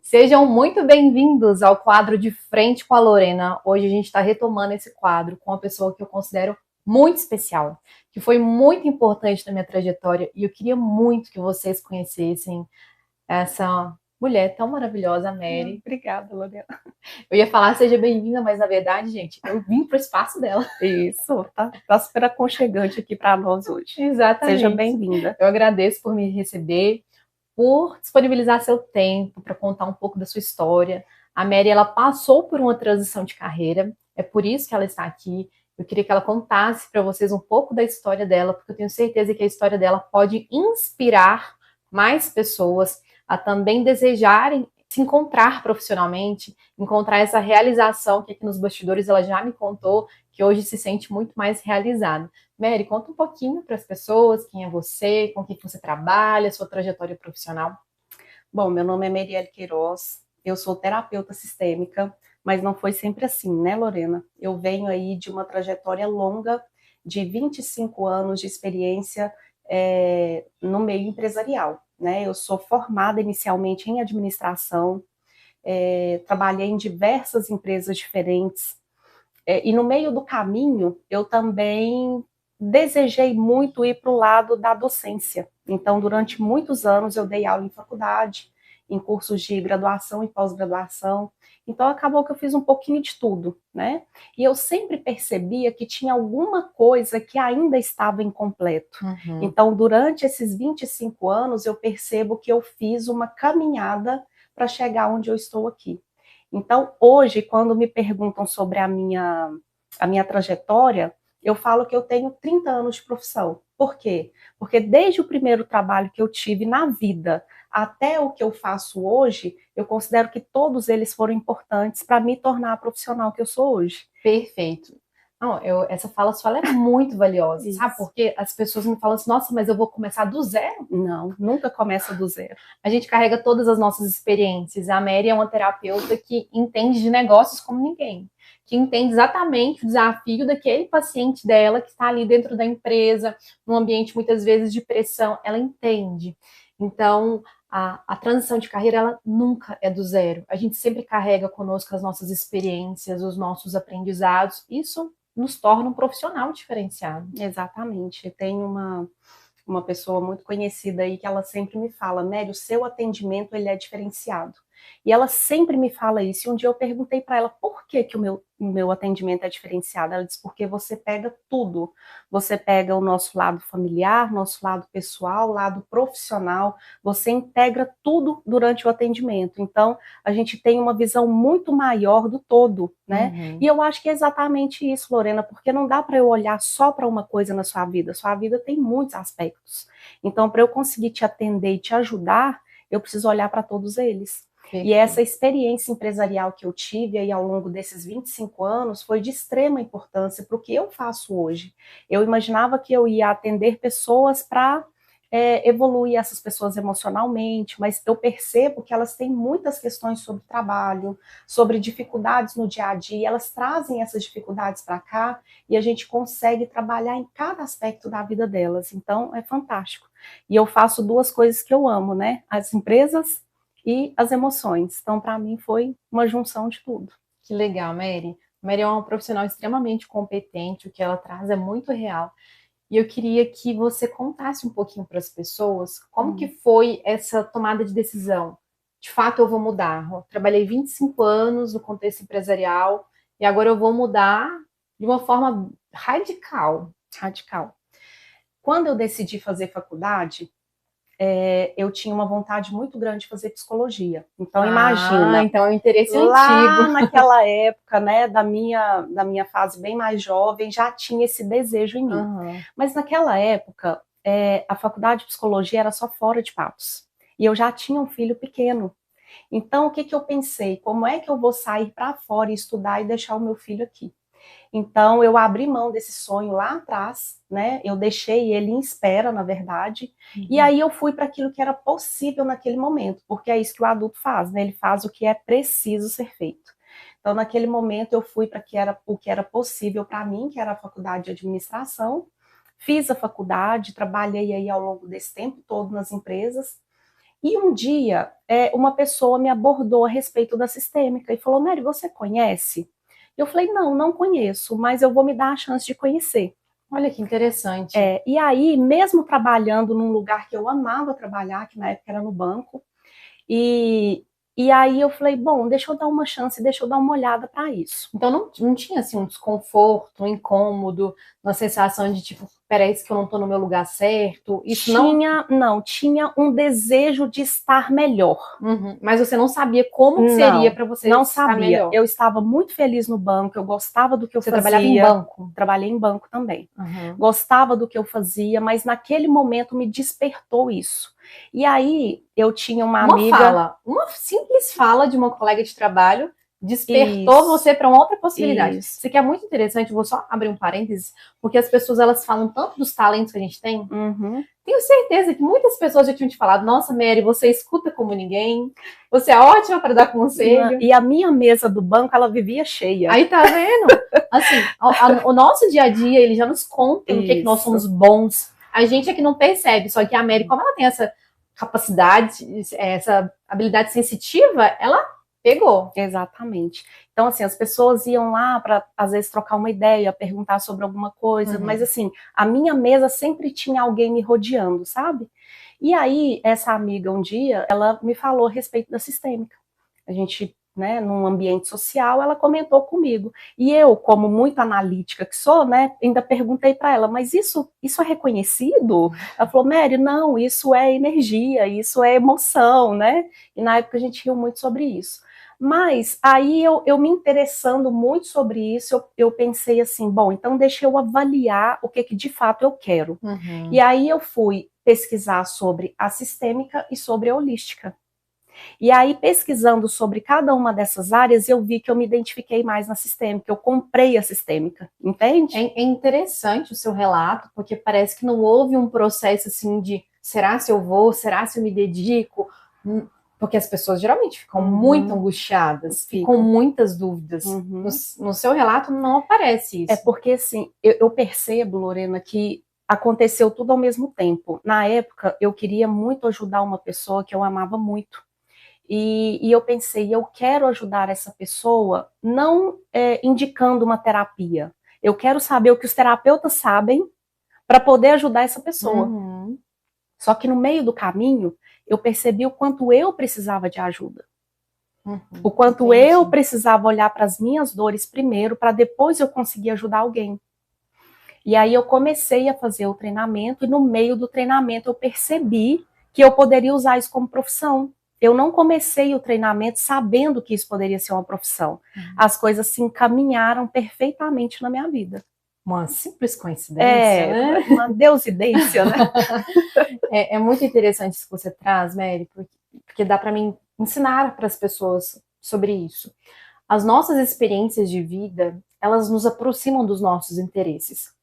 Sejam muito bem-vindos ao quadro De Frente com a Lorena. Hoje a gente está retomando esse quadro com uma pessoa que eu considero muito especial, que foi muito importante na minha trajetória e eu queria muito que vocês conhecessem essa mulher tão maravilhosa, a Mary. Obrigada, Lorena. Eu ia falar seja bem-vinda, mas na verdade, gente, eu vim para o espaço dela. Isso, tá super aconchegante aqui para nós hoje. Exatamente. Seja bem-vinda. Eu agradeço por me receber, por disponibilizar seu tempo para contar um pouco da sua história. A Mary, ela passou por uma transição de carreira, é por isso que ela está aqui. Eu queria que ela contasse para vocês um pouco da história dela, porque eu tenho certeza que a história dela pode inspirar mais pessoas a também desejarem se encontrar profissionalmente, encontrar essa realização que aqui nos bastidores ela já me contou, que hoje se sente muito mais realizada. Mary, conta um pouquinho para as pessoas quem é você, com quem você trabalha, sua trajetória profissional. Bom, meu nome é Merielle Queiroz, eu sou terapeuta sistêmica, mas não foi sempre assim, né, Lorena? Eu venho aí de uma trajetória longa de 25 anos de experiência no meio empresarial, né? Eu sou formada inicialmente em administração, trabalhei em diversas empresas diferentes, e no meio do caminho, eu também desejei muito ir para o lado da docência. Então, durante muitos anos, eu dei aula em faculdade, em cursos de graduação e pós-graduação. Então, acabou que eu fiz um pouquinho de tudo, né? E eu sempre percebia que tinha alguma coisa que ainda estava incompleto. Então, durante esses 25 anos, eu percebo que eu fiz uma caminhada para chegar onde eu estou aqui. Então, hoje, quando me perguntam sobre a minha trajetória, eu falo que eu tenho 30 anos de profissão. Por quê? Porque desde o primeiro trabalho que eu tive na vida até o que eu faço hoje, eu considero que todos eles foram importantes para me tornar a profissional que eu sou hoje. Perfeito. Não, essa fala sua ela é muito valiosa, Isso. sabe? Porque as pessoas me falam assim, nossa, mas eu vou começar do zero? Não, nunca começa do zero. A gente carrega todas as nossas experiências. A Mary é uma terapeuta que entende de negócios como ninguém, que entende exatamente o desafio daquele paciente dela que está ali dentro da empresa, num ambiente muitas vezes de pressão. Ela entende. Então, a transição de carreira, ela nunca é do zero. A gente sempre carrega conosco as nossas experiências, os nossos aprendizados. Isso nos torna um profissional diferenciado. Exatamente. Tem uma pessoa muito conhecida aí que ela sempre me fala, Mary, o seu atendimento ele é diferenciado. E ela sempre me fala isso. E um dia eu perguntei para ela por que o meu atendimento é diferenciado. Ela disse, porque você pega tudo. Você pega o nosso lado familiar, nosso lado pessoal, lado profissional. Você integra tudo durante o atendimento. Então, a gente tem uma visão muito maior do todo, né? E eu acho que é exatamente isso, Lorena, porque não dá para eu olhar só para uma coisa na sua vida. Sua vida tem muitos aspectos. Então, para eu conseguir te atender e te ajudar, eu preciso olhar para todos eles. E essa experiência empresarial que eu tive aí ao longo desses 25 anos foi de extrema importância para o que eu faço hoje. Eu imaginava que eu ia atender pessoas para evoluir essas pessoas emocionalmente, mas eu percebo que elas têm muitas questões sobre trabalho, sobre dificuldades no dia a dia, elas trazem essas dificuldades para cá e a gente consegue trabalhar em cada aspecto da vida delas. Então, é fantástico. E eu faço duas coisas que eu amo, né? As empresas e as emoções. Então, para mim, foi uma junção de tudo. Que legal, Mary. Mary é uma profissional extremamente competente, o que ela traz é muito real. E eu queria que você contasse um pouquinho para as pessoas como que foi essa tomada de decisão. De fato, eu vou mudar. Eu trabalhei 25 anos no contexto empresarial e agora eu vou mudar de uma forma radical. Radical. Quando eu decidi fazer faculdade, eu tinha uma vontade muito grande de fazer psicologia. Então, imagina, então é um interesse lá antigo. naquela época, né, da minha fase bem mais jovem, já tinha esse desejo em mim. Mas naquela época, a faculdade de psicologia era só fora de Patos. E eu já tinha um filho pequeno. Então, o que que eu pensei? Como é que eu vou sair para fora e estudar e deixar o meu filho aqui? Então, eu abri mão desse sonho lá atrás, né? Eu deixei ele em espera, na verdade, e aí eu fui para aquilo que era possível naquele momento, porque é isso que o adulto faz, né? Ele faz o que é preciso ser feito. Então, naquele momento, eu fui para o que era possível para mim, que era a faculdade de administração. Fiz a faculdade, trabalhei aí ao longo desse tempo todo nas empresas, E um dia, uma pessoa me abordou a respeito da sistêmica e falou, Mary, você conhece? Eu falei, não, não conheço, mas eu vou me dar a chance de conhecer. Olha que interessante. E aí, mesmo trabalhando num lugar que eu amava trabalhar, que na época era no banco, e aí eu falei, bom, deixa eu dar uma chance, deixa eu dar uma olhada para isso. Então não tinha assim um desconforto, um incômodo, uma sensação de tipo, peraí, isso que eu não tô no meu lugar certo? Isso Tinha um desejo de estar melhor. Mas você não sabia como que seria para você não estar sabia. melhor? Eu estava muito feliz no banco, eu gostava do que eu fazia. Você trabalhava em banco? Trabalhei em banco também. Gostava do que eu fazia, mas naquele momento me despertou isso. E aí eu tinha uma amiga... Uma simples fala de uma colega de trabalho despertou você para uma outra possibilidade. Isso aqui é muito interessante, vou só abrir um parênteses, porque as pessoas elas falam tanto dos talentos que a gente tem. Tenho certeza que muitas pessoas já tinham te falado, nossa, Mary, você escuta como ninguém, você é ótima para dar conselho. E a minha mesa do banco, ela vivia cheia. Aí tá vendo? Assim, o nosso dia a dia, ele já nos conta no que nós somos bons. A gente é que não percebe, só que a Mary, como ela tem essa capacidade, essa habilidade sensitiva, ela pegou. Exatamente. Então, assim, as pessoas iam lá para, às vezes, trocar uma ideia, perguntar sobre alguma coisa, mas, assim, a minha mesa sempre tinha alguém me rodeando, sabe? E aí, essa amiga, um dia, ela me falou a respeito da sistêmica. A gente, né, num ambiente social, ela comentou comigo. E eu, como muito analítica que sou, né, ainda perguntei para ela, mas isso é reconhecido? Ela falou, Mary, não, isso é energia, isso é emoção, né? E na época a gente riu muito sobre isso. Mas aí eu me interessando muito sobre isso, eu pensei assim, bom, então deixa eu avaliar o que de fato eu quero. E aí eu fui pesquisar sobre a sistêmica e sobre a holística. E aí, pesquisando sobre cada uma dessas áreas, eu vi que eu me identifiquei mais na sistêmica, eu comprei a sistêmica, entende? É interessante o seu relato, porque parece que não houve um processo assim de será se eu vou, será se eu me dedico? Porque as pessoas geralmente ficam muito angustiadas, ficam com muitas dúvidas. No seu relato não aparece isso. É porque, assim, eu percebo, Lorena, que aconteceu tudo ao mesmo tempo. Na época, eu queria muito ajudar uma pessoa que eu amava muito. E eu pensei, eu quero ajudar essa pessoa não indicando uma terapia. Eu quero saber o que os terapeutas sabem para poder ajudar essa pessoa. Só que no meio do caminho, eu percebi o quanto eu precisava de ajuda. O quanto eu precisava olhar para as minhas dores primeiro, para depois eu conseguir ajudar alguém. E aí eu comecei a fazer o treinamento, e no meio do treinamento eu percebi que eu poderia usar isso como profissão. Eu não comecei o treinamento sabendo que isso poderia ser uma profissão. As coisas se encaminharam perfeitamente na minha vida. Uma simples coincidência, né? Uma deusidência, né? É muito interessante isso que você traz, Mary, porque dá para mim ensinar para as pessoas sobre isso. As nossas experiências de vida, elas nos aproximam dos nossos interesses.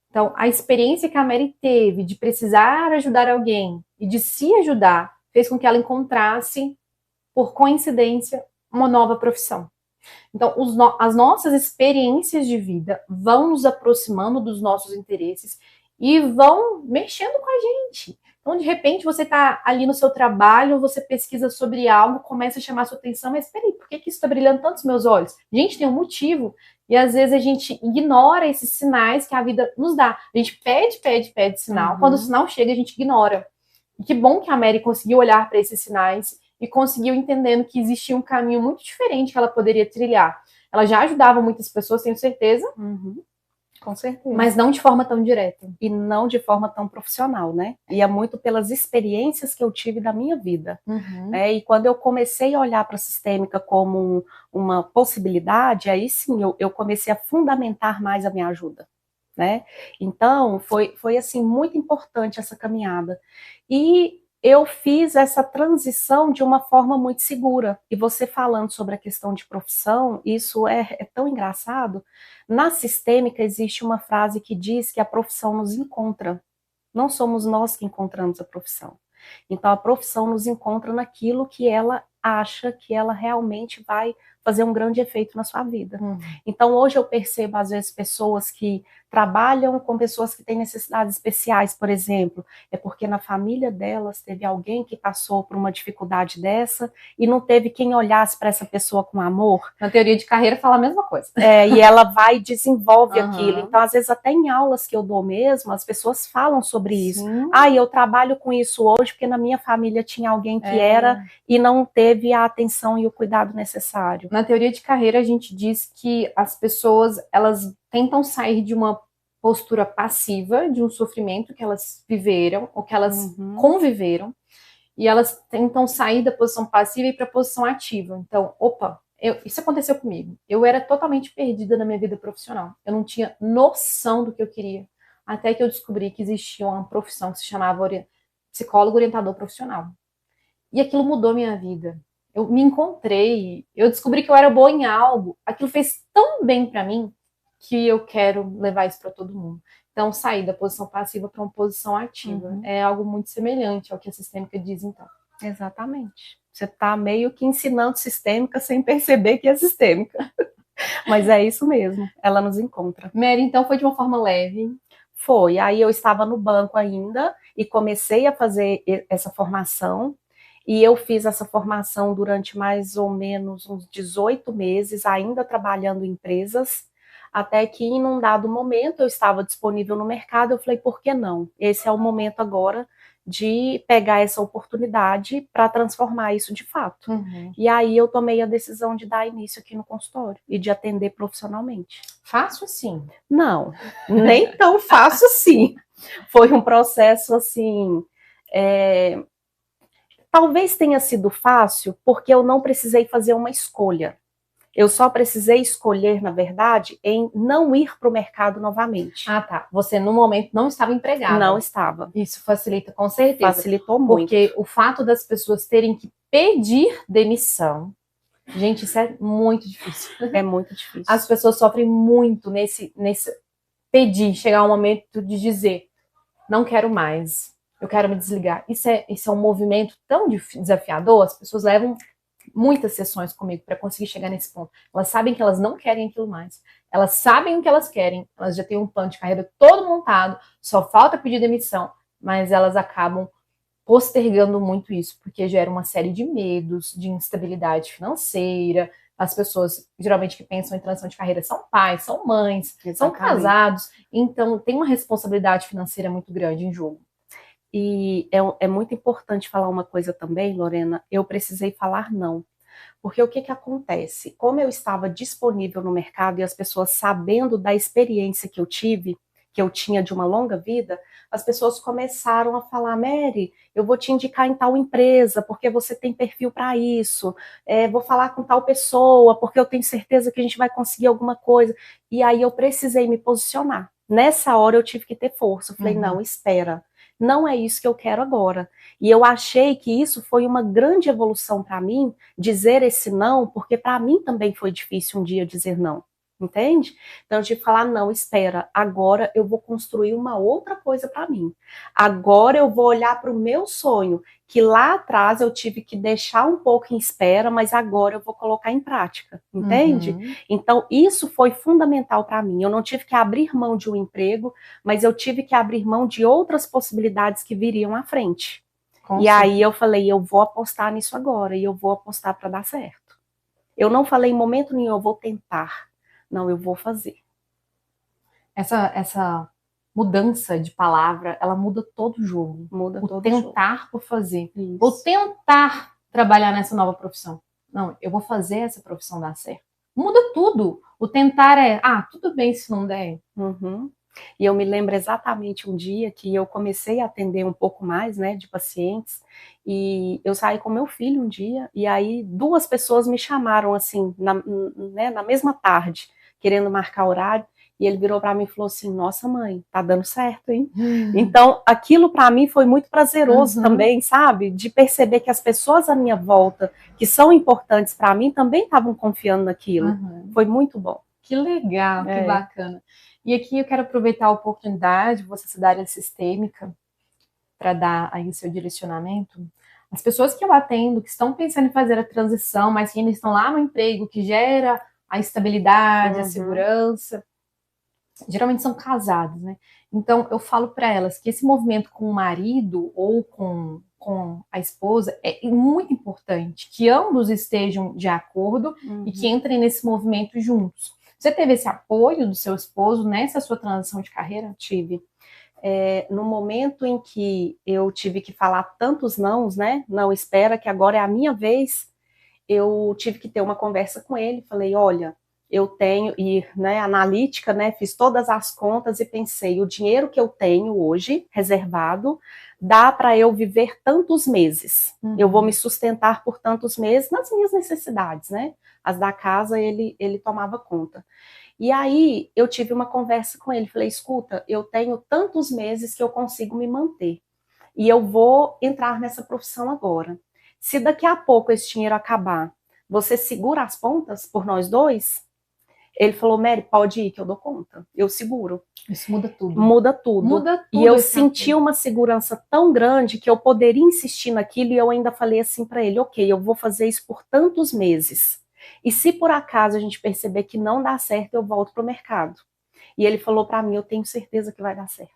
Então, a experiência que a Mary teve de precisar ajudar alguém e de se ajudar fez com que ela encontrasse, por coincidência, uma nova profissão. Então, as nossas experiências de vida vão nos aproximando dos nossos interesses e vão mexendo com a gente. Então, de repente, você está ali no seu trabalho, você pesquisa sobre algo, começa a chamar a sua atenção, mas peraí, por que isso está brilhando tanto os meus olhos? Gente, tem um motivo. E às vezes a gente ignora esses sinais que a vida nos dá. A gente pede sinal. Quando o sinal chega, a gente ignora. E que bom que a Mary conseguiu olhar para esses sinais e conseguiu entendendo que existia um caminho muito diferente que ela poderia trilhar. Ela já ajudava muitas pessoas, tenho certeza. Com certeza. Mas não de forma tão direta. E não de forma tão profissional, né? E é muito pelas experiências que eu tive da minha vida. E quando eu comecei a olhar para a sistêmica como uma possibilidade, aí sim eu comecei a fundamentar mais a minha ajuda. Né? Então, foi assim, muito importante essa caminhada. E eu fiz essa transição de uma forma muito segura. E você falando sobre a questão de profissão, isso é tão engraçado. Na sistêmica existe uma frase que diz que a profissão nos encontra. Não somos nós que encontramos a profissão. Então, a profissão nos encontra naquilo que ela acha que ela realmente vai fazer um grande efeito na sua vida. Então, hoje eu percebo, às vezes, pessoas que trabalham com pessoas que têm necessidades especiais, por exemplo, é porque na família delas teve alguém que passou por uma dificuldade dessa e não teve quem olhasse para essa pessoa com amor. Na teoria de carreira fala a mesma coisa. E ela vai e desenvolve aquilo. Então, às vezes, até em aulas que eu dou mesmo, as pessoas falam sobre isso. Eu trabalho com isso hoje porque na minha família tinha alguém que era e não teve a atenção e o cuidado necessário. Na teoria de carreira, a gente diz que as pessoas, elas tentam sair de uma postura passiva, de um sofrimento que elas viveram, ou que elas conviveram, e elas tentam sair da posição passiva e para a posição ativa. Então, isso aconteceu comigo. Eu era totalmente perdida na minha vida profissional. Eu não tinha noção do que eu queria, até que eu descobri que existia uma profissão que se chamava psicólogo orientador profissional. E aquilo mudou minha vida. Eu me encontrei, eu descobri que eu era boa em algo. Aquilo fez tão bem para mim que eu quero levar isso para todo mundo. Então, sair da posição passiva para uma posição ativa. É algo muito semelhante ao que a sistêmica diz, então. Exatamente. Você está meio que ensinando sistêmica sem perceber que é sistêmica. Mas é isso mesmo, ela nos encontra. Mary, então foi de uma forma leve? Foi. Aí eu estava no banco ainda e comecei a fazer essa formação. E eu fiz essa formação durante mais ou menos uns 18 meses, ainda trabalhando em empresas, até que em um dado momento eu estava disponível no mercado, eu falei, por que não? Esse é o momento agora de pegar essa oportunidade para transformar isso de fato. E aí eu tomei a decisão de dar início aqui no consultório e de atender profissionalmente. Fácil assim? Não, nem tão fácil assim. Foi um processo assim... Talvez tenha sido fácil porque eu não precisei fazer uma escolha. Eu só precisei escolher, na verdade, em não ir para o mercado novamente. Ah, tá. Você, no momento, não estava empregada. Não estava. Isso facilita, com certeza. Facilitou muito. Porque o fato das pessoas terem que pedir demissão, gente, isso é muito difícil. É muito difícil. As pessoas sofrem muito nesse pedir, chegar um momento de dizer, não quero mais, eu quero me desligar. Isso é um movimento tão desafiador, as pessoas levam muitas sessões comigo para conseguir chegar nesse ponto. Elas sabem que elas não querem aquilo mais. Elas sabem o que elas querem, elas já têm um plano de carreira todo montado, só falta pedir demissão, mas elas acabam postergando muito isso, porque gera uma série de medos, de instabilidade financeira. As pessoas, geralmente, que pensam em transição de carreira são pais, são mães, são casados, então tem uma responsabilidade financeira muito grande em jogo. E é muito importante falar uma coisa também, Lorena, eu precisei falar não. Porque o que acontece? Como eu estava disponível no mercado e as pessoas sabendo da experiência que eu tive, que eu tinha de uma longa vida, as pessoas começaram a falar, Mary, eu vou te indicar em tal empresa, porque você tem perfil para isso, vou falar com tal pessoa, porque eu tenho certeza que a gente vai conseguir alguma coisa. E aí eu precisei me posicionar. Nessa hora eu tive que ter força. Eu falei, não, espera. Não é isso que eu quero agora. E eu achei que isso foi uma grande evolução para mim, dizer esse não, porque para mim também foi difícil um dia dizer não, entende? Então eu tive que falar, não, espera, agora eu vou construir uma outra coisa para mim. Agora eu vou olhar para o meu sonho, que lá atrás eu tive que deixar um pouco em espera, mas agora eu vou colocar em prática, entende? Então isso foi fundamental para mim. Eu não tive que abrir mão de um emprego, mas eu tive que abrir mão de outras possibilidades que viriam à frente. E aí eu falei, eu vou apostar nisso agora, e eu vou apostar para dar certo. Eu não falei em momento nenhum, eu vou tentar. Não, eu vou fazer. Essa mudança de palavra, ela muda todo o jogo. Muda todo o tentar por fazer. Isso. Vou tentar trabalhar nessa nova profissão. Não, eu vou fazer essa profissão dar certo. Muda tudo. O tentar tudo bem se não der. E eu me lembro exatamente um dia que eu comecei a atender um pouco mais, né, de pacientes, e eu saí com meu filho um dia, e aí 2 pessoas me chamaram, assim, na mesma tarde, querendo marcar horário, e ele virou para mim e falou assim, nossa mãe, tá dando certo, hein? Então, aquilo para mim foi muito prazeroso também, sabe? De perceber que as pessoas à minha volta, que são importantes para mim, também estavam confiando naquilo. Foi muito bom. Que legal, que bacana. E aqui eu quero aproveitar a oportunidade, você se da área sistêmica, para dar aí o seu direcionamento. As pessoas que eu atendo, que estão pensando em fazer a transição, mas que ainda estão lá no emprego, que gera a estabilidade, a segurança, geralmente são casados, né? Então eu falo para elas que esse movimento com o marido ou com a esposa é muito importante, que ambos estejam de acordo e que entrem nesse movimento juntos. Você teve esse apoio do seu esposo nessa sua transição de carreira? Tive. No momento em que eu tive que falar tantos nãos, né? Não, espera que agora é a minha vez. Eu tive que ter uma conversa com ele. Falei, olha, eu tenho, e né, analítica, né? Fiz todas as contas e pensei, o dinheiro que eu tenho hoje, reservado, dá para eu viver tantos meses. Eu vou me sustentar por tantos meses nas minhas necessidades, né? As da casa ele tomava conta. E aí eu tive uma conversa com ele, falei, escuta, eu tenho tantos meses que eu consigo me manter. E eu vou entrar nessa profissão agora. Se daqui a pouco esse dinheiro acabar, você segura as pontas por nós dois? Ele falou, Mary, pode ir que eu dou conta. Eu seguro. Isso muda tudo. Muda tudo. Muda tudo. E eu senti uma segurança tão grande que eu poderia insistir naquilo e eu ainda falei assim para ele, ok, eu vou fazer isso por tantos meses. E se por acaso a gente perceber que não dá certo, eu volto para o mercado. E ele falou para mim, eu tenho certeza que vai dar certo.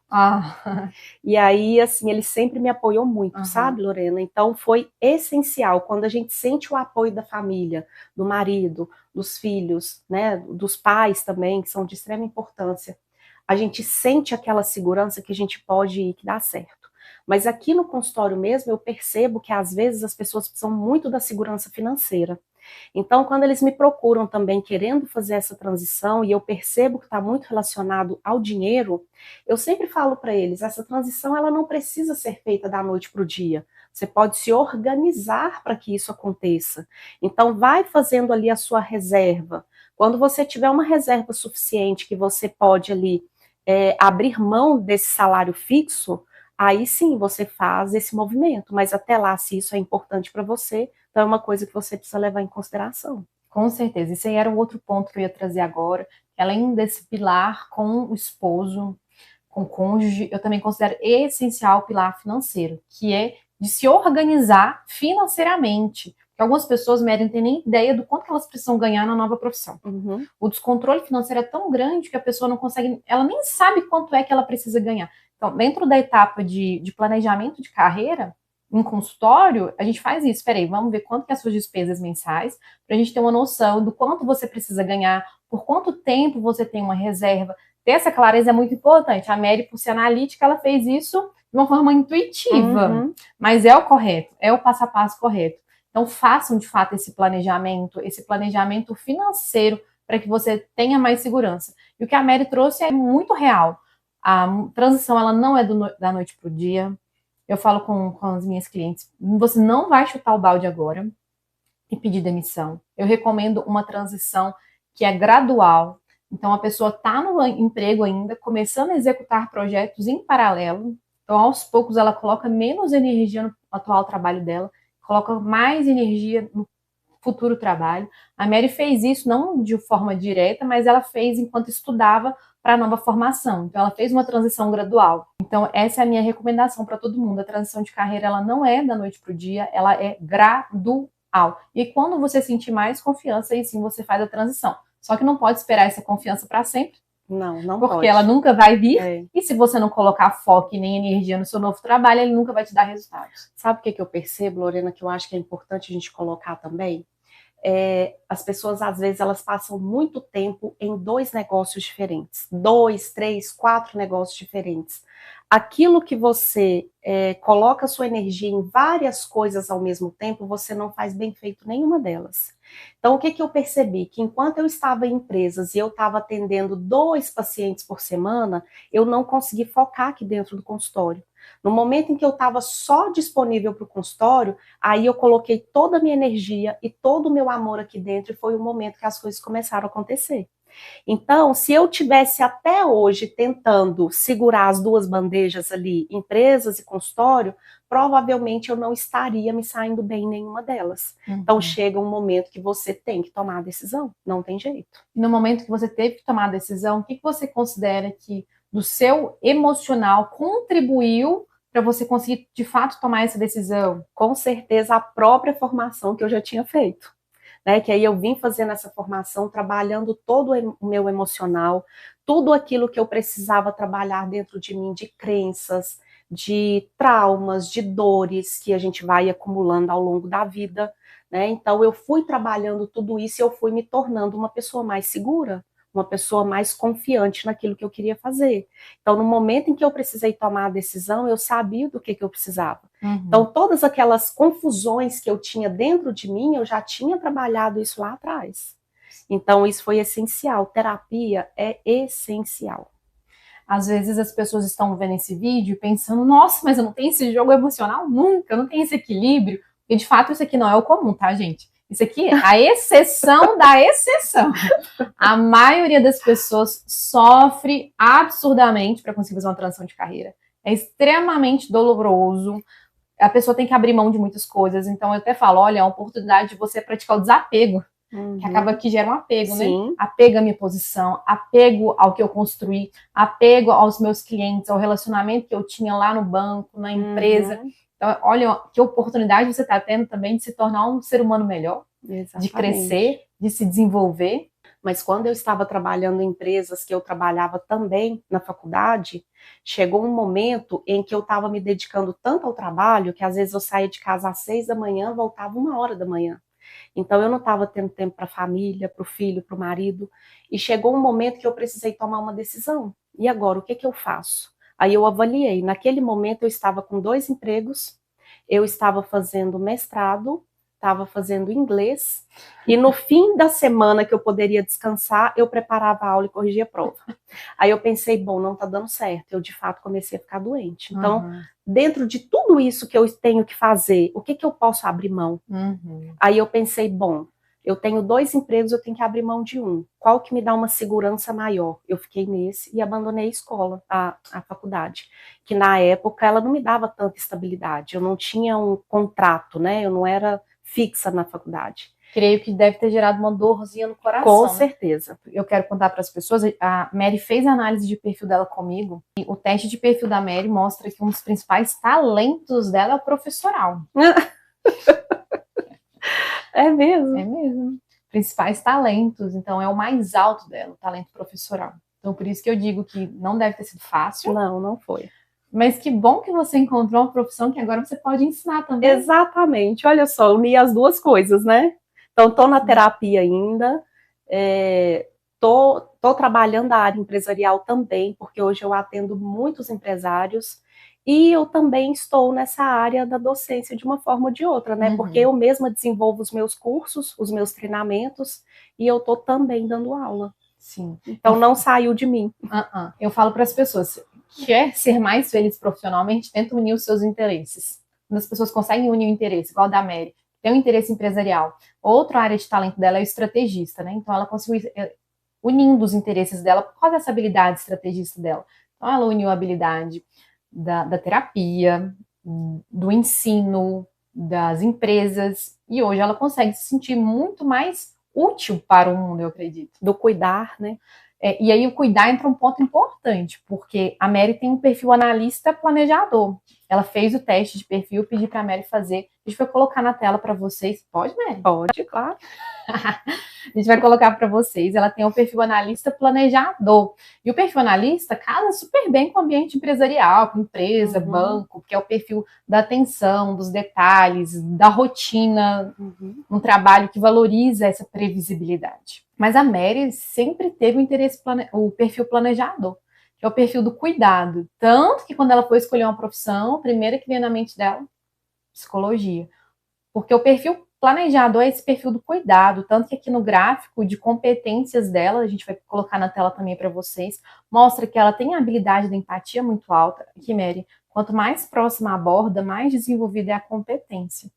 E aí, assim, ele sempre me apoiou muito, sabe, Lorena? Então foi essencial, quando a gente sente o apoio da família, do marido, dos filhos, né, dos pais também, que são de extrema importância, a gente sente aquela segurança que a gente pode ir, que dá certo. Mas aqui no consultório mesmo, eu percebo que às vezes as pessoas precisam muito da segurança financeira. Então, quando eles me procuram também querendo fazer essa transição e eu percebo que está muito relacionado ao dinheiro, eu sempre falo para eles, essa transição ela não precisa ser feita da noite para o dia. Você pode se organizar para que isso aconteça. Então, vai fazendo ali a sua reserva. Quando você tiver uma reserva suficiente que você pode ali abrir mão desse salário fixo, aí sim você faz esse movimento. Mas até lá, se isso é importante para você, então é uma coisa que você precisa levar em consideração. Com certeza. Esse aí era um outro ponto que eu ia trazer agora. Além desse pilar com o esposo, com o cônjuge, eu também considero essencial o pilar financeiro, que é de se organizar financeiramente. Porque algumas pessoas não têm nem ideia do quanto elas precisam ganhar na nova profissão. O descontrole financeiro é tão grande que a pessoa não consegue, ela nem sabe quanto é que ela precisa ganhar. Então, dentro da etapa de planejamento de carreira, em consultório, a gente faz isso. Peraí, vamos ver quanto que é as suas despesas mensais, para a gente ter uma noção do quanto você precisa ganhar, por quanto tempo você tem uma reserva. Ter essa clareza é muito importante. A Mary, por ser analítica, ela fez isso de uma forma intuitiva, mas é o correto, é o passo a passo correto. Então, façam de fato esse planejamento financeiro, para que você tenha mais segurança. E o que a Mary trouxe é muito real. A transição ela não é da noite para o dia. Eu falo com as minhas clientes, você não vai chutar o balde agora e pedir demissão. Eu recomendo uma transição que é gradual. Então, a pessoa está no emprego ainda, começando a executar projetos em paralelo. Então, aos poucos, ela coloca menos energia no atual trabalho dela, coloca mais energia no futuro trabalho. A Mary fez isso não de forma direta, mas ela fez enquanto estudava para a nova formação. Então, ela fez uma transição gradual. Então, essa é a minha recomendação para todo mundo. A transição de carreira, ela não é da noite para o dia, ela é gradual. E quando você sentir mais confiança, aí sim você faz a transição. Só que não pode esperar essa confiança para sempre. Não porque pode. Ela nunca vai vir. E se você não colocar foco e nem energia no seu novo trabalho, ele nunca vai te dar resultados. Sabe o que eu percebo, Lorena, que eu acho que é importante a gente colocar também? As pessoas, às vezes, elas passam muito tempo em 2 negócios diferentes. 2, 3, 4 negócios diferentes. Aquilo que você coloca sua energia em várias coisas ao mesmo tempo, você não faz bem feito nenhuma delas. Então, o que eu percebi? Que enquanto eu estava em empresas e eu estava atendendo 2 pacientes por semana, eu não consegui focar aqui dentro do consultório. No momento em que eu estava só disponível para o consultório, aí eu coloquei toda a minha energia e todo o meu amor aqui dentro e foi o momento que as coisas começaram a acontecer. Então, se eu tivesse até hoje tentando segurar as 2 bandejas ali, empresas e consultório, provavelmente eu não estaria me saindo bem em nenhuma delas. Então, chega um momento que você tem que tomar a decisão, não tem jeito. E no momento que você teve que tomar a decisão, o que você considera que do seu emocional contribuiu para você conseguir, de fato, tomar essa decisão? Com certeza, a própria formação que eu já tinha feito. Né, que aí eu vim fazendo essa formação, trabalhando todo o meu emocional, tudo aquilo que eu precisava trabalhar dentro de mim, de crenças, de traumas, de dores que a gente vai acumulando ao longo da vida, né? Então eu fui trabalhando tudo isso e eu fui me tornando uma pessoa mais segura, uma pessoa mais confiante naquilo que eu queria fazer. Então, no momento em que eu precisei tomar a decisão, eu sabia do que eu precisava. Então, todas aquelas confusões que eu tinha dentro de mim, eu já tinha trabalhado isso lá atrás. Então, isso foi essencial. Terapia é essencial. Às vezes as pessoas estão vendo esse vídeo pensando, nossa, mas eu não tenho esse jogo emocional nunca, eu não tenho esse equilíbrio. E de fato isso aqui não é o comum, tá, gente? Isso aqui é a exceção da exceção. A maioria das pessoas sofre absurdamente para conseguir fazer uma transição de carreira. É extremamente doloroso. A pessoa tem que abrir mão de muitas coisas. Então eu até falo, olha, é uma oportunidade de você praticar o desapego. Que acaba que gera um apego, Sim. né? Apego à minha posição, apego ao que eu construí, apego aos meus clientes, ao relacionamento que eu tinha lá no banco, na empresa. Então, olha que oportunidade você está tendo também de se tornar um ser humano melhor, de crescer, de se desenvolver. Mas quando eu estava trabalhando em empresas que eu trabalhava também na faculdade, chegou um momento em que eu estava me dedicando tanto ao trabalho que às vezes eu saía de casa às 6 da manhã, voltava 1 hora da manhã. Então eu não estava tendo tempo para a família, para o filho, para o marido. E chegou um momento que eu precisei tomar uma decisão. E agora, o que eu faço? Aí eu avaliei. Naquele momento eu estava com 2 empregos, eu estava fazendo mestrado, estava fazendo inglês, e no fim da semana que eu poderia descansar, eu preparava a aula e corrigia a prova. Aí eu pensei, bom, não está dando certo. Eu de fato comecei a ficar doente. Então, dentro de tudo isso que eu tenho que fazer, o que eu posso abrir mão? Aí eu pensei, bom, eu tenho 2 empregos, eu tenho que abrir mão de um. Qual que me dá uma segurança maior? Eu fiquei nesse e abandonei a escola, a faculdade. Que na época ela não me dava tanta estabilidade. Eu não tinha um contrato, né? Eu não era fixa na faculdade. Creio que deve ter gerado uma dorzinha no coração. Com certeza. Eu quero contar para as pessoas, a Mary fez a análise de perfil dela comigo, e o teste de perfil da Mary mostra que um dos principais talentos dela é o professoral. É mesmo? É mesmo. Principais talentos, então é o mais alto dela, o talento professoral. Então por isso que eu digo que não deve ter sido fácil. Não, não foi. Mas que bom que você encontrou uma profissão que agora você pode ensinar também. Exatamente, olha só, uni as duas coisas, né? Então, estou na terapia ainda, tô trabalhando a área empresarial também, porque hoje eu atendo muitos empresários, e eu também estou nessa área da docência de uma forma ou de outra, né? Porque eu mesma desenvolvo os meus cursos, os meus treinamentos, e eu tô também dando aula. Sim. Então, não saiu de mim. Eu falo para as pessoas, quer ser mais feliz profissionalmente, tenta unir os seus interesses. Quando as pessoas conseguem unir o interesse, igual a da Mary, tem um interesse empresarial. Outra área de talento dela é o estrategista, né? Então ela conseguiu unindo os interesses dela por causa dessa habilidade estrategista dela. Então ela uniu a habilidade da terapia, do ensino, das empresas, e hoje ela consegue se sentir muito mais útil para o mundo, eu acredito. Do cuidar, né? E aí o cuidar entra um ponto importante, porque a Mary tem um perfil analista planejador. Ela fez o teste de perfil, pedi para a Mary fazer. A gente vai colocar na tela para vocês. Pode, Mary? Pode, claro. A gente vai colocar para vocês. Ela tem o perfil analista planejador. E o perfil analista casa super bem com o ambiente empresarial, com empresa, banco, que é o perfil da atenção, dos detalhes, da rotina, um trabalho que valoriza essa previsibilidade. Mas a Mary sempre teve o perfil planejador, que é o perfil do cuidado. Tanto que quando ela foi escolher uma profissão, a primeira que veio na mente dela, psicologia. Porque o perfil planejador é esse perfil do cuidado, tanto que aqui no gráfico de competências dela, a gente vai colocar na tela também para vocês, mostra que ela tem a habilidade da empatia muito alta. Aqui, Mary, quanto mais próxima à borda, mais desenvolvida é a competência.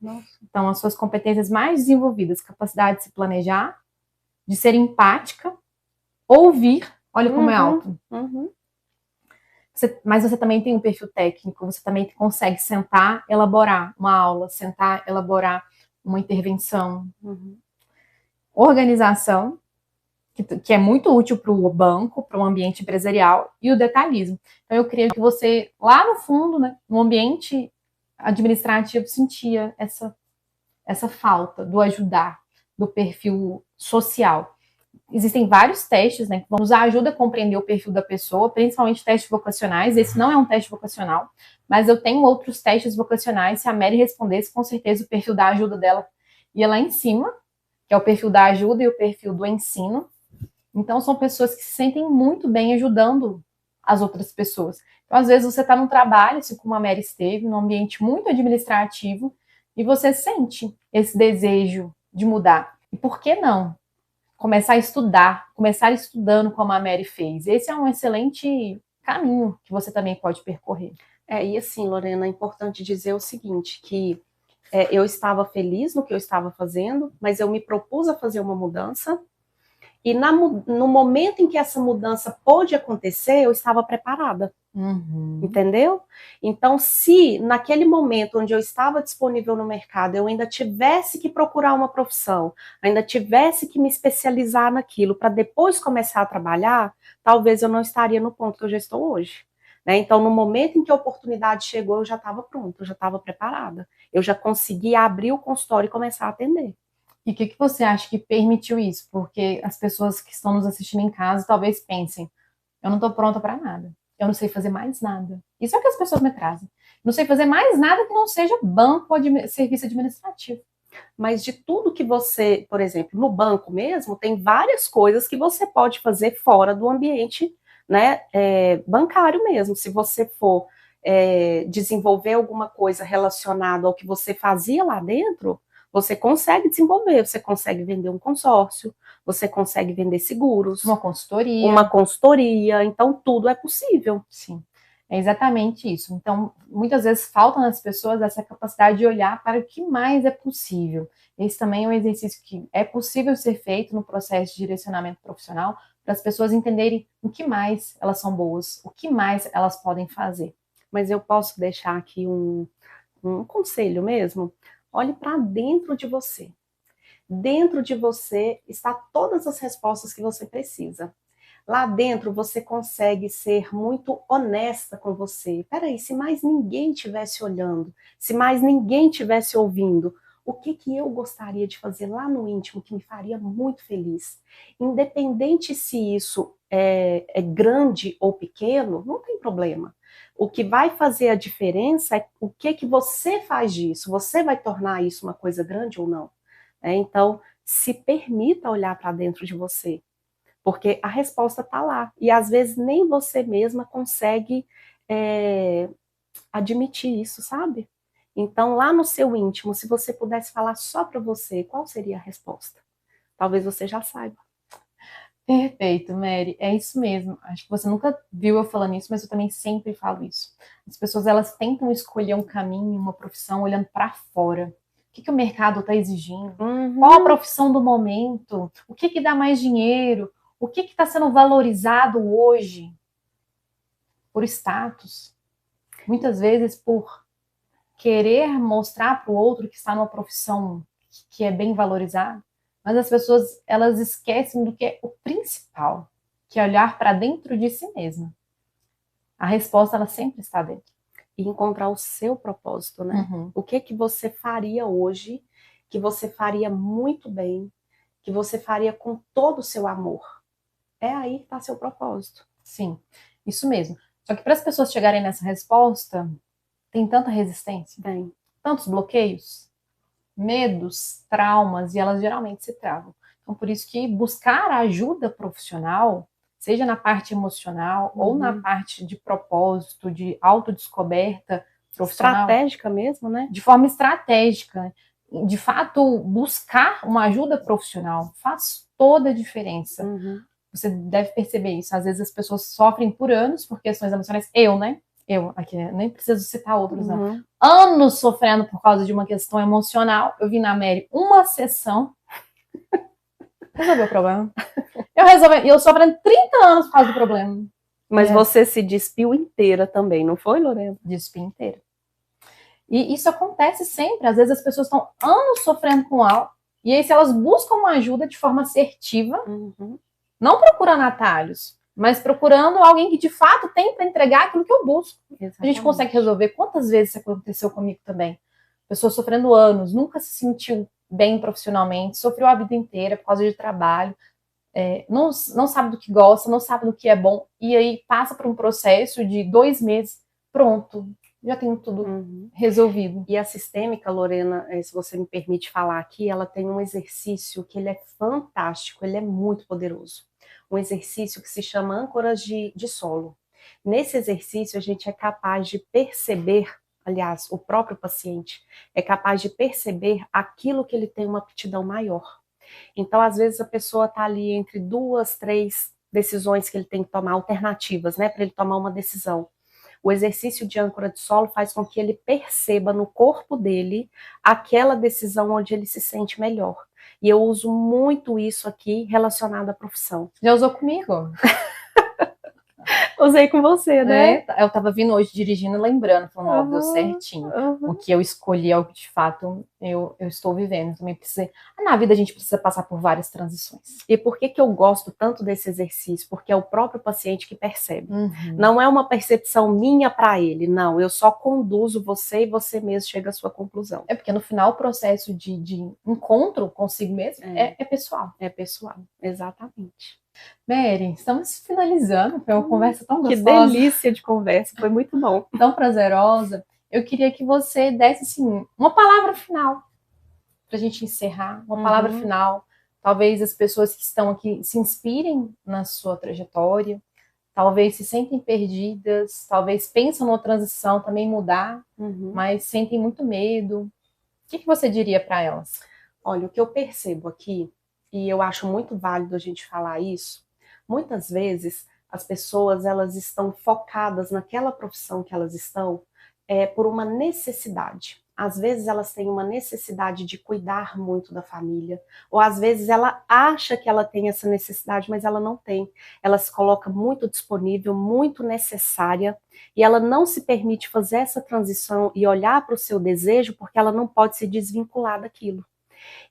Então, as suas competências mais desenvolvidas, capacidade de se planejar, de ser empática, ouvir, olha como é alto. Mas você também tem um perfil técnico, você também consegue sentar, elaborar uma aula, sentar, elaborar uma intervenção. Organização, que é muito útil para o banco, para o ambiente empresarial, e o detalhismo. Então, eu creio que você, lá no fundo, né, no ambiente administrativo, sentia essa falta do ajudar, do perfil social. Existem vários testes, né, que nos ajudam a compreender o perfil da pessoa, principalmente testes vocacionais. Esse não é um teste vocacional, mas eu tenho outros testes vocacionais. Se a Mary respondesse, com certeza o perfil da ajuda dela ia lá em cima, que é o perfil da ajuda e o perfil do ensino. Então, são pessoas que se sentem muito bem ajudando as outras pessoas. Então, às vezes, você está num trabalho, assim como a Mary esteve, num ambiente muito administrativo, e você sente esse desejo de mudar. E por que não? Começar a estudar, começar estudando como a Mary fez. Esse é um excelente caminho que você também pode percorrer. E assim, Lorena, é importante dizer o seguinte, que eu estava feliz no que eu estava fazendo, mas eu me propus a fazer uma mudança, e no momento em que essa mudança pôde acontecer, eu estava preparada. Entendeu? Então, se naquele momento onde eu estava disponível no mercado, eu ainda tivesse que procurar uma profissão, ainda tivesse que me especializar naquilo para depois começar a trabalhar, talvez eu não estaria no ponto que eu já estou hoje. Né? Então, no momento em que a oportunidade chegou, eu já estava pronta, eu já estava preparada. Eu já conseguia abrir o consultório e começar a atender. E o que você acha que permitiu isso? Porque as pessoas que estão nos assistindo em casa talvez pensem, eu não estou pronta para nada. Eu não sei fazer mais nada. Isso é o que as pessoas me trazem. Não sei fazer mais nada que não seja banco ou serviço administrativo. Mas de tudo que você, por exemplo, no banco mesmo, tem várias coisas que você pode fazer fora do ambiente, né, bancário mesmo. Se você for desenvolver alguma coisa relacionada ao que você fazia lá dentro, você consegue desenvolver, você consegue vender um consórcio, você consegue vender seguros. Uma consultoria. Uma consultoria, então tudo é possível. Sim, é exatamente isso. Então, muitas vezes falta nas pessoas essa capacidade de olhar para o que mais é possível. Esse também é um exercício que é possível ser feito no processo de direcionamento profissional, para as pessoas entenderem o que mais elas são boas, o que mais elas podem fazer. Mas eu posso deixar aqui um conselho mesmo? Olhe para dentro de você. Dentro de você está todas as respostas que você precisa. Lá dentro você consegue ser muito honesta com você. Peraí, se mais ninguém estivesse olhando, se mais ninguém estivesse ouvindo, o que eu gostaria de fazer lá no íntimo que me faria muito feliz? Independente se isso é grande ou pequeno, não tem problema. O que vai fazer a diferença é o que você faz disso. Você vai tornar isso uma coisa grande ou não? Então, se permita olhar para dentro de você, porque a resposta está lá. E às vezes nem você mesma consegue admitir isso, sabe? Então, lá no seu íntimo, se você pudesse falar só para você, qual seria a resposta? Talvez você já saiba. Perfeito, Mary. É isso mesmo. Acho que você nunca viu eu falando isso, mas eu também sempre falo isso. As pessoas, elas tentam escolher um caminho, uma profissão, olhando para fora. O que o mercado está exigindo? Qual a profissão do momento? O que dá mais dinheiro? O que está sendo valorizado hoje? Por status. Muitas vezes por querer mostrar para o outro que está numa profissão que é bem valorizada. Mas as pessoas, elas esquecem do que é o principal, que é olhar para dentro de si mesma. A resposta, ela sempre está dentro. E encontrar o seu propósito, né? O que você faria hoje, que você faria muito bem, que você faria com todo o seu amor. É aí que está seu propósito. Sim, isso mesmo. Só que para as pessoas chegarem nessa resposta, tem tanta resistência, tem tantos bloqueios, medos, traumas, e elas geralmente se travam. Então, por isso que buscar ajuda profissional, seja na parte emocional ou na parte de propósito, de autodescoberta profissional. Estratégica mesmo, né? De forma estratégica. De fato, buscar uma ajuda profissional faz toda a diferença. Você deve perceber isso. Às vezes as pessoas sofrem por anos por questões emocionais. Eu, aqui, nem preciso citar outros, não. Anos sofrendo por causa de uma questão emocional. Eu vi na Mary uma sessão. Resolveu o problema. Eu sofrendo 30 anos por causa do problema. Mas você se despiu inteira também, não foi, Lorena? Despiu inteira. E isso acontece sempre. Às vezes as pessoas estão anos sofrendo com algo. E aí, se elas buscam uma ajuda de forma assertiva, Não procurando atalhos, mas procurando alguém que de fato tem para entregar aquilo que eu busco. Exatamente. A gente consegue resolver. Quantas vezes isso aconteceu comigo também? Pessoa sofrendo anos, nunca se sentiu bem profissionalmente, sofreu a vida inteira por causa de trabalho, não sabe do que gosta, não sabe do que é bom, e aí passa por um processo de 2 meses, pronto, já tem tudo resolvido. E a sistêmica, Lorena, se você me permite falar aqui, ela tem um exercício que ele é fantástico, ele é muito poderoso. Um exercício que se chama âncoras de solo. Nesse exercício, a gente é capaz de perceber, aliás, o próprio paciente é capaz de perceber aquilo que ele tem uma aptidão maior. Então, às vezes, a pessoa está ali entre 2, 3 decisões que ele tem que tomar, alternativas, né, para ele tomar uma decisão. O exercício de âncora de solo faz com que ele perceba no corpo dele aquela decisão onde ele se sente melhor. E eu uso muito isso aqui relacionado à profissão. Já usou comigo? Usei com você, né? Eu tava vindo hoje dirigindo e lembrando, falando, deu certinho. O que eu escolhi é o que de fato eu estou vivendo. Também precisa. Na vida a gente precisa passar por várias transições. E por que eu gosto tanto desse exercício? Porque é o próprio paciente que percebe. Não é uma percepção minha para ele, não. Eu só conduzo você e você mesmo chega à sua conclusão. É porque no final o processo de encontro consigo mesmo é pessoal. É pessoal, exatamente. Mary, estamos finalizando. Foi uma conversa tão gostosa. Que delícia de conversa, foi muito bom. Tão prazerosa. Eu queria que você desse assim, uma palavra final para a gente encerrar. Uma palavra final. Talvez as pessoas que estão aqui se inspirem na sua trajetória. Talvez se sentem perdidas. Talvez pensam numa transição também mudar. Mas sentem muito medo. O que você diria para elas? Olha, o que eu percebo aqui, e eu acho muito válido a gente falar isso, muitas vezes as pessoas elas estão focadas naquela profissão que elas estão por uma necessidade. Às vezes elas têm uma necessidade de cuidar muito da família, ou às vezes ela acha que ela tem essa necessidade, mas ela não tem. Ela se coloca muito disponível, muito necessária, e ela não se permite fazer essa transição e olhar para o seu desejo, porque ela não pode se desvincular daquilo.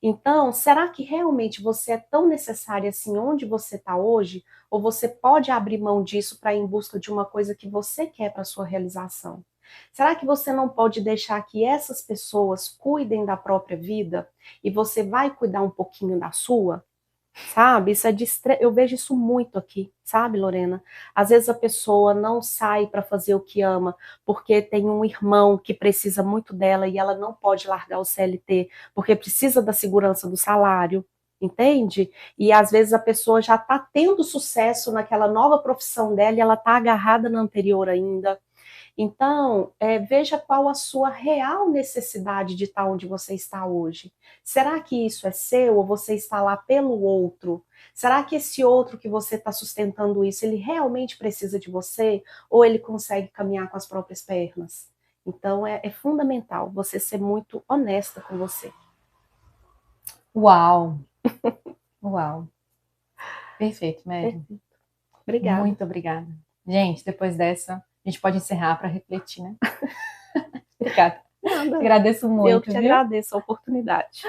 Então, será que realmente você é tão necessária assim onde você está hoje? Ou você pode abrir mão disso para ir em busca de uma coisa que você quer para a sua realização? Será que você não pode deixar que essas pessoas cuidem da própria vida e você vai cuidar um pouquinho da sua? Sabe? Isso eu vejo isso muito aqui, sabe, Lorena? Às vezes a pessoa não sai para fazer o que ama porque tem um irmão que precisa muito dela e ela não pode largar o CLT porque precisa da segurança do salário, entende? E às vezes a pessoa já está tendo sucesso naquela nova profissão dela e ela está agarrada na anterior ainda. Então, veja qual a sua real necessidade de estar onde você está hoje. Será que isso é seu ou você está lá pelo outro? Será que esse outro que você está sustentando isso, ele realmente precisa de você ou ele consegue caminhar com as próprias pernas? Então, é fundamental você ser muito honesta com você. Uau! Uau! Perfeito, Mary. Perfeito. Obrigada. Muito obrigada. Gente, depois dessa, a gente pode encerrar para refletir, né? Obrigada. Nada. Agradeço muito. Eu que te agradeço a oportunidade.